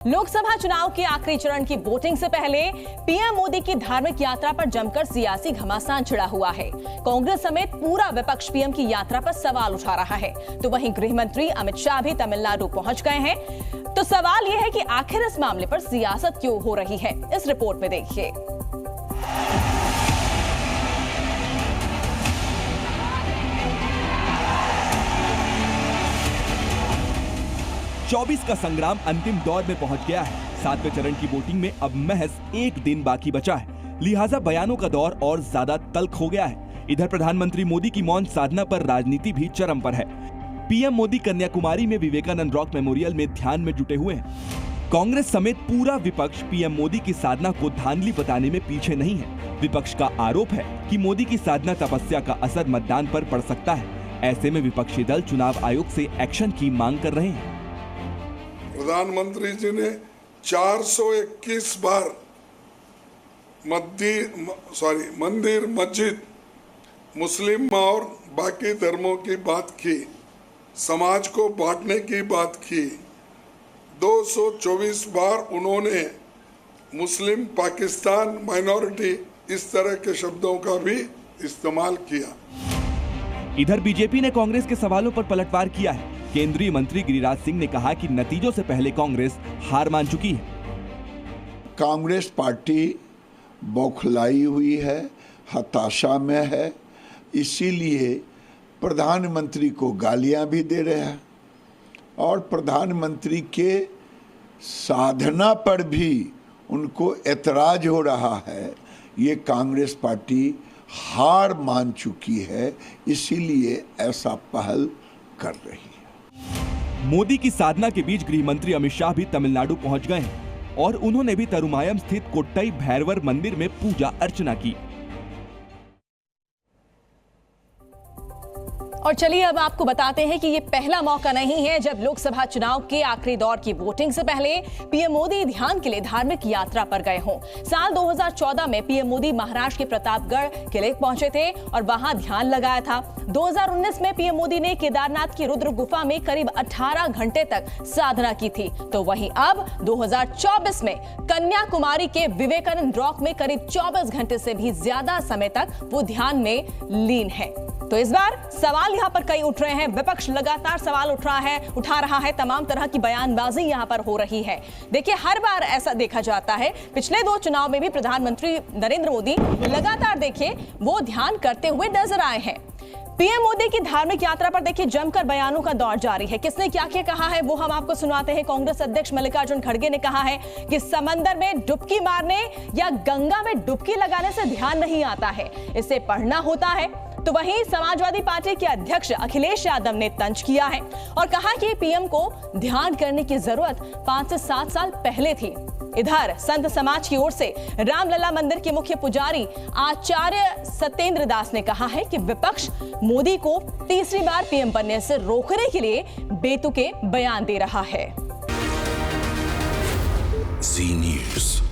लोकसभा चुनाव के आखिरी चरण की वोटिंग से पहले पीएम मोदी की धार्मिक यात्रा पर जमकर सियासी घमासान छिड़ा हुआ है। कांग्रेस समेत पूरा विपक्ष पीएम की यात्रा पर सवाल उठा रहा है, तो वहीं गृह मंत्री अमित शाह भी तमिलनाडु पहुंच गए हैं। तो सवाल यह है कि आखिर इस मामले पर सियासत क्यों हो रही है, इस रिपोर्ट में देखिए। 24 का संग्राम अंतिम दौर में पहुंच गया है। 7वें चरण की वोटिंग में अब महज एक दिन बाकी बचा है, लिहाजा बयानों का दौर और ज्यादा तल्ख हो गया है। इधर प्रधानमंत्री मोदी की मौन साधना पर राजनीति भी चरम पर है। पीएम मोदी कन्याकुमारी में विवेकानंद रॉक मेमोरियल में ध्यान में जुटे हुए हैं। कांग्रेस समेत पूरा विपक्ष पीएम मोदी की साधना को धांधली बताने में पीछे नहीं है। विपक्ष का आरोप है कि मोदी की साधना तपस्या का असर मतदान पर पड़ सकता है। ऐसे में विपक्षी दल चुनाव आयोग से एक्शन की मांग कर रहे हैं। प्रधानमंत्री जी ने 421 बार मंदिर मस्जिद मुस्लिम और बाकी धर्मों की बात की, समाज को बांटने की बात की। 224 बार उन्होंने मुस्लिम पाकिस्तान माइनॉरिटी इस तरह के शब्दों का भी इस्तेमाल किया। इधर बीजेपी ने कांग्रेस के सवालों पर पलटवार किया है। केंद्रीय मंत्री गिरिराज सिंह ने कहा कि नतीजों से पहले कांग्रेस हार मान चुकी है। कांग्रेस पार्टी बौखलाई हुई है, हताशा में है, इसीलिए प्रधानमंत्री को गालियां भी दे रहे हैं और प्रधानमंत्री के साधना पर भी उनको ऐतराज हो रहा है। ये कांग्रेस पार्टी हार मान चुकी है, इसीलिए ऐसा पहल कर रही है। मोदी की साधना के बीच गृह मंत्री अमित शाह भी तमिलनाडु पहुंच गए हैं और उन्होंने भी तरुमायम स्थित कोट्टई भैरवर मंदिर में पूजा अर्चना की। और चलिए अब आपको बताते हैं कि ये पहला मौका नहीं है जब लोकसभा चुनाव के आखिरी दौर की वोटिंग से पहले पीएम मोदी ध्यान के लिए धार्मिक यात्रा पर गए हों। साल 2014 में पीएम मोदी महाराष्ट्र के प्रतापगढ़ किले पहुंचे थे और वहां ध्यान लगाया था। 2019 में पीएम मोदी ने केदारनाथ की रुद्र गुफा में करीब 18 घंटे तक साधना की थी। तो वहीं अब 2024 में कन्याकुमारी के विवेकानंद रॉक में करीब 24 घंटे से भी ज्यादा समय तक वो ध्यान में लीन है। तो इस बार सवाल यहाँ पर कई उठ रहे हैं। विपक्ष लगातार सवाल उठा रहा है, तमाम तरह की बयानबाजी यहाँ पर हो रही है। देखिए, हर बार ऐसा देखा जाता है। पिछले 2 चुनाव में भी प्रधानमंत्री नरेंद्र मोदी लगातार देखिए वो ध्यान करते हुए नजर आए हैं। पीएम मोदी की धार्मिक यात्रा पर देखिए जमकर बयानों का दौर जारी है। किसने क्या क्या कहा है वो हम आपको सुनाते हैं। कांग्रेस अध्यक्ष मल्लिकार्जुन खड़गे ने कहा है कि समंदर में डुबकी मारने या गंगा में डुबकी लगाने से ध्यान नहीं आता है, इसे पढ़ना होता है। तो वहीं समाजवादी पार्टी के अध्यक्ष अखिलेश यादव ने तंज किया है और कहा कि पीएम को ध्यान करने की जरूरत 5 से 7 साल पहले थी। इधर संत समाज की ओर से रामलला मंदिर के मुख्य पुजारी आचार्य सत्येंद्र दास ने कहा है कि विपक्ष मोदी को तीसरी बार पीएम बनने से रोकने के लिए बेतुके बयान दे रहा है। जी न्यूज़।